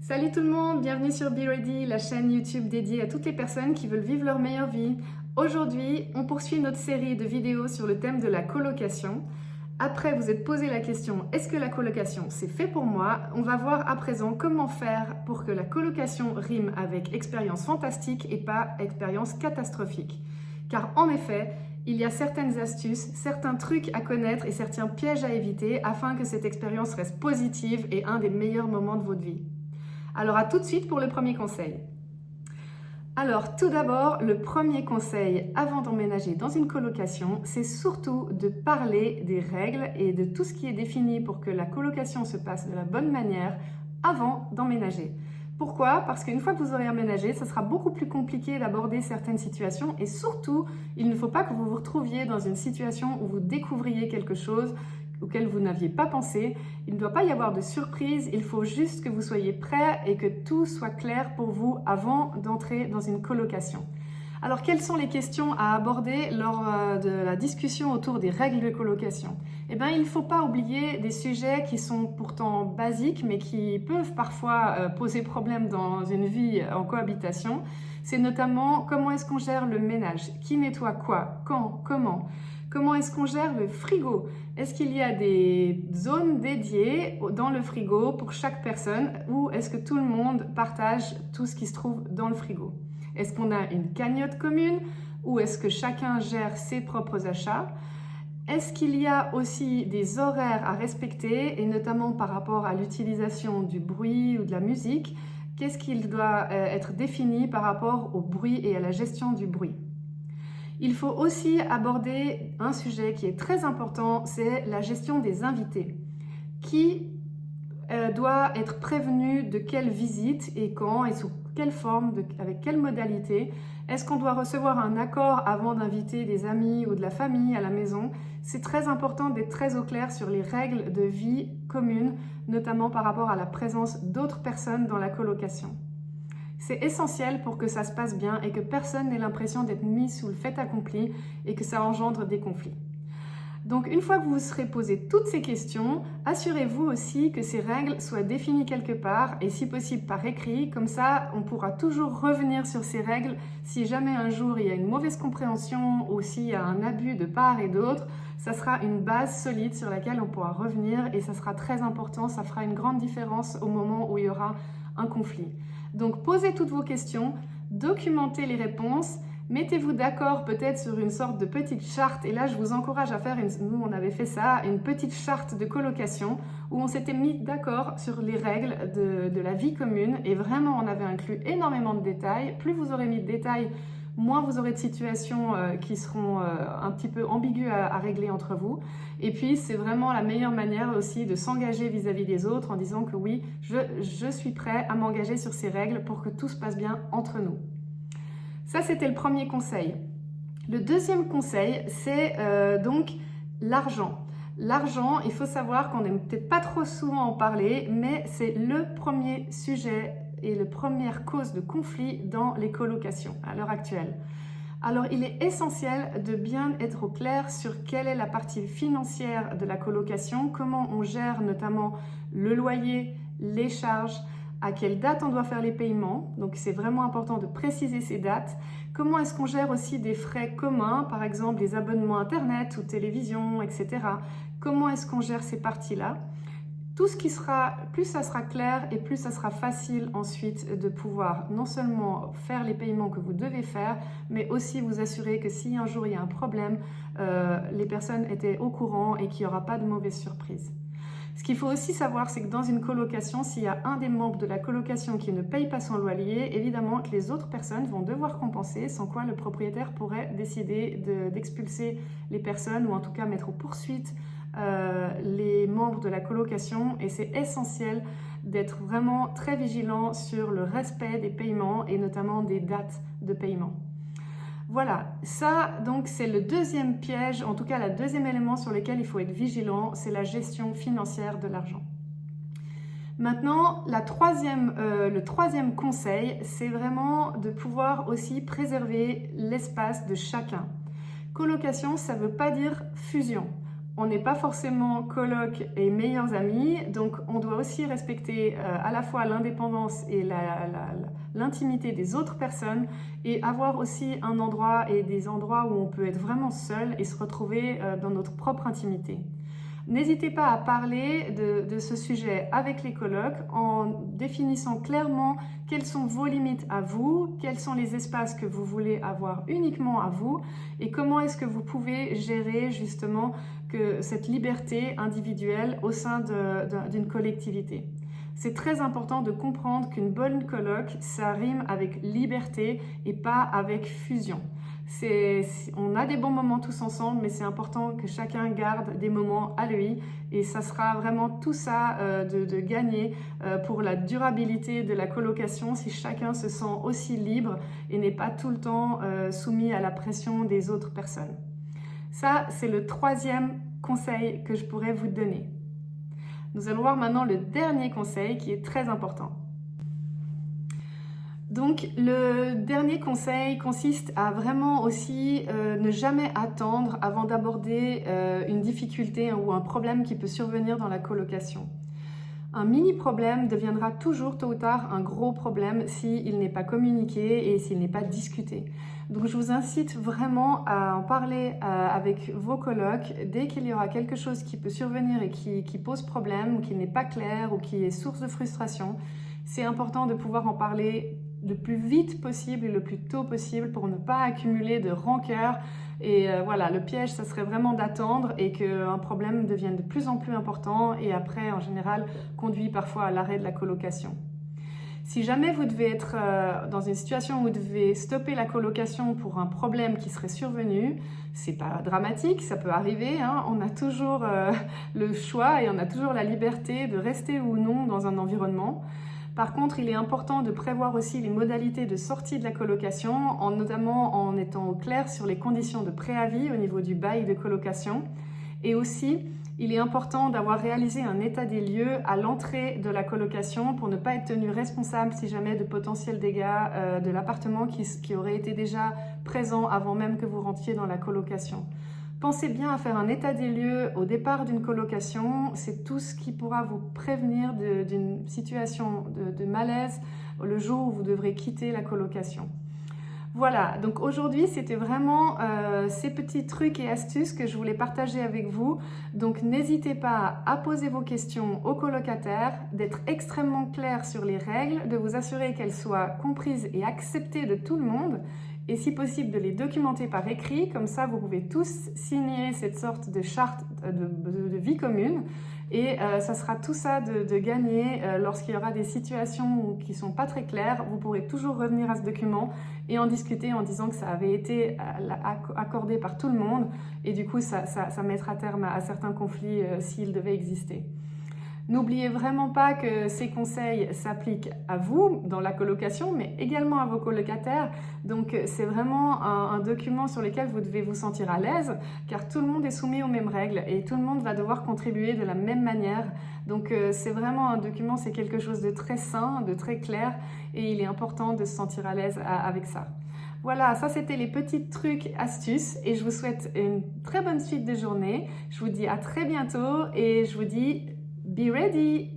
Salut tout le monde, bienvenue sur Be Ready, la chaîne YouTube dédiée à toutes les personnes qui veulent vivre leur meilleure vie. Aujourd'hui, on poursuit notre série de vidéos sur le thème de la colocation. Après, vous êtes posé la question, est-ce que la colocation c'est fait pour moi? On va voir à présent comment faire pour que la colocation rime avec expérience fantastique et pas expérience catastrophique. Car en effet, il y a certaines astuces, certains trucs à connaître et certains pièges à éviter afin que cette expérience reste positive et un des meilleurs moments de votre vie. Alors à tout de suite pour le premier conseil. Alors tout d'abord, le premier conseil avant d'emménager dans une colocation, c'est surtout de parler des règles et de tout ce qui est défini pour que la colocation se passe de la bonne manière avant d'emménager. Pourquoi? Parce qu'une fois que vous aurez emménagé, ça sera beaucoup plus compliqué d'aborder certaines situations et surtout, il ne faut pas que vous vous retrouviez dans une situation où vous découvriez quelque chose auquel vous n'aviez pas pensé. Il ne doit pas y avoir de surprise, il faut juste que vous soyez prêt et que tout soit clair pour vous avant d'entrer dans une colocation. Alors, quelles sont les questions à aborder lors de la discussion autour des règles de colocation? Eh bien, il ne faut pas oublier des sujets qui sont pourtant basiques, mais qui peuvent parfois poser problème dans une vie en cohabitation. C'est notamment comment est-ce qu'on gère le ménage? Qui nettoie quoi? Quand? Comment? Comment est-ce qu'on gère le frigo? Est-ce qu'il y a des zones dédiées dans le frigo pour chaque personne ou est-ce que tout le monde partage tout ce qui se trouve dans le frigo? Est-ce qu'on a une cagnotte commune ou est-ce que chacun gère ses propres achats? Est-ce qu'il y a aussi des horaires à respecter et notamment par rapport à l'utilisation du bruit ou de la musique? Qu'est-ce qu'il doit être défini par rapport au bruit et à la gestion du bruit? Il faut aussi aborder un sujet qui est très important, c'est la gestion des invités. Qui doit être prévenu de quelle visite et quand et sous quelle forme, avec quelle modalité? Est-ce qu'on doit recevoir un accord avant d'inviter des amis ou de la famille à la maison? C'est très important d'être très au clair sur les règles de vie communes, notamment par rapport à la présence d'autres personnes dans la colocation. C'est essentiel pour que ça se passe bien et que personne n'ait l'impression d'être mis sous le fait accompli et que ça engendre des conflits. Donc une fois que vous vous serez posé toutes ces questions, assurez-vous aussi que ces règles soient définies quelque part et si possible par écrit, comme ça on pourra toujours revenir sur ces règles si jamais un jour il y a une mauvaise compréhension ou s'il y a un abus de part et d'autre, ça sera une base solide sur laquelle on pourra revenir et ça sera très important, ça fera une grande différence au moment où il y aura un conflit. Donc posez toutes vos questions, documentez les réponses, mettez-vous d'accord peut-être sur une sorte de petite charte et là je vous encourage à faire, nous on avait fait ça, une petite charte de colocation où on s'était mis d'accord sur les règles de la vie commune et vraiment on avait inclus énormément de détails. Plus vous aurez mis de détails, moins vous aurez de situations qui seront un petit peu ambiguës à régler entre vous. Et puis, c'est vraiment la meilleure manière aussi de s'engager vis-à-vis des autres en disant que oui, je suis prêt à m'engager sur ces règles pour que tout se passe bien entre nous. Ça, c'était le premier conseil. Le deuxième conseil, c'est donc l'argent. L'argent, il faut savoir qu'on n'aime peut-être pas trop souvent en parler, mais c'est le premier sujet et la première cause de conflit dans les colocations à l'heure actuelle. Alors, il est essentiel de bien être au clair sur quelle est la partie financière de la colocation, comment on gère notamment le loyer, les charges, à quelle date on doit faire les paiements. Donc, c'est vraiment important de préciser ces dates. Comment est-ce qu'on gère aussi des frais communs, par exemple les abonnements Internet ou télévision, etc. Comment est-ce qu'on gère ces parties-là? Tout ce qui sera, plus ça sera clair et plus ça sera facile ensuite de pouvoir non seulement faire les paiements que vous devez faire, mais aussi vous assurer que si un jour il y a un problème, les personnes étaient au courant et qu'il n'y aura pas de mauvaise surprise. Ce qu'il faut aussi savoir, c'est que dans une colocation, s'il y a un des membres de la colocation qui ne paye pas son loyer, évidemment que les autres personnes vont devoir compenser, sans quoi le propriétaire pourrait décider d'expulser les personnes ou en tout cas mettre aux poursuites les membres de la colocation et c'est essentiel d'être vraiment très vigilant sur le respect des paiements et notamment des dates de paiement. Voilà, ça donc c'est le deuxième piège, en tout cas le deuxième élément sur lequel il faut être vigilant, c'est la gestion financière de l'argent. Maintenant, le troisième conseil, c'est vraiment de pouvoir aussi préserver l'espace de chacun. Colocation, ça ne veut pas dire fusion. on n'est pas forcément coloc et meilleurs amis, donc on doit aussi respecter à la fois l'indépendance et l'intimité des autres personnes et avoir aussi un endroit et des endroits où on peut être vraiment seul et se retrouver dans notre propre intimité. N'hésitez pas à parler de ce sujet avec les colocs en définissant clairement quelles sont vos limites à vous, quels sont les espaces que vous voulez avoir uniquement à vous et comment est-ce que vous pouvez gérer justement cette liberté individuelle au sein d'une collectivité. C'est très important de comprendre qu'une bonne coloc, ça rime avec liberté et pas avec fusion. On a des bons moments tous ensemble, mais c'est important que chacun garde des moments à lui et ça sera vraiment tout ça de gagner pour la durabilité de la colocation si chacun se sent aussi libre et n'est pas tout le temps soumis à la pression des autres personnes. Ça, c'est le troisième conseil que je pourrais vous donner. Nous allons voir maintenant le dernier conseil qui est très important. Donc le dernier conseil consiste à vraiment aussi ne jamais attendre avant d'aborder une difficulté ou un problème qui peut survenir dans la colocation. Un mini problème deviendra toujours tôt ou tard un gros problème s'il n'est pas communiqué et s'il n'est pas discuté. Donc je vous incite vraiment à en parler avec vos colocs dès qu'il y aura quelque chose qui peut survenir et qui pose problème ou qui n'est pas clair ou qui est source de frustration. C'est important de pouvoir en parler le plus vite possible et le plus tôt possible pour ne pas accumuler de rancœur. Et voilà, le piège, ça serait vraiment d'attendre et qu'un problème devienne de plus en plus important et après, en général, conduit parfois à l'arrêt de la colocation. Si jamais vous devez être dans une situation où vous devez stopper la colocation pour un problème qui serait survenu, c'est pas dramatique, ça peut arriver, hein. On a toujours le choix et on a toujours la liberté de rester ou non dans un environnement. Par contre, il est important de prévoir aussi les modalités de sortie de la colocation, notamment en étant au clair sur les conditions de préavis au niveau du bail de colocation. Et aussi, il est important d'avoir réalisé un état des lieux à l'entrée de la colocation pour ne pas être tenu responsable si jamais de potentiels dégâts de l'appartement qui auraient été déjà présents avant même que vous rentriez dans la colocation. Pensez bien à faire un état des lieux au départ d'une colocation, c'est tout ce qui pourra vous prévenir d'une situation de malaise le jour où vous devrez quitter la colocation. Voilà, donc aujourd'hui c'était vraiment ces petits trucs et astuces que je voulais partager avec vous. Donc n'hésitez pas à poser vos questions aux colocataires, d'être extrêmement clair sur les règles, de vous assurer qu'elles soient comprises et acceptées de tout le monde. Et si possible de les documenter par écrit, comme ça vous pouvez tous signer cette sorte de charte de vie commune et ça sera tout ça de gagner lorsqu'il y aura des situations qui ne sont pas très claires, vous pourrez toujours revenir à ce document et en discuter en disant que ça avait été accordé par tout le monde et du coup ça mettra terme à certains conflits s'ils devaient exister. N'oubliez vraiment pas que ces conseils s'appliquent à vous dans la colocation, mais également à vos colocataires. Donc c'est vraiment un document sur lequel vous devez vous sentir à l'aise, car tout le monde est soumis aux mêmes règles et tout le monde va devoir contribuer de la même manière. Donc c'est vraiment un document, c'est quelque chose de très sain, de très clair, et il est important de se sentir à l'aise avec ça. Voilà, ça c'était les petits trucs, astuces, et je vous souhaite une très bonne suite de journée. Je vous dis à très bientôt et je vous dis be ready!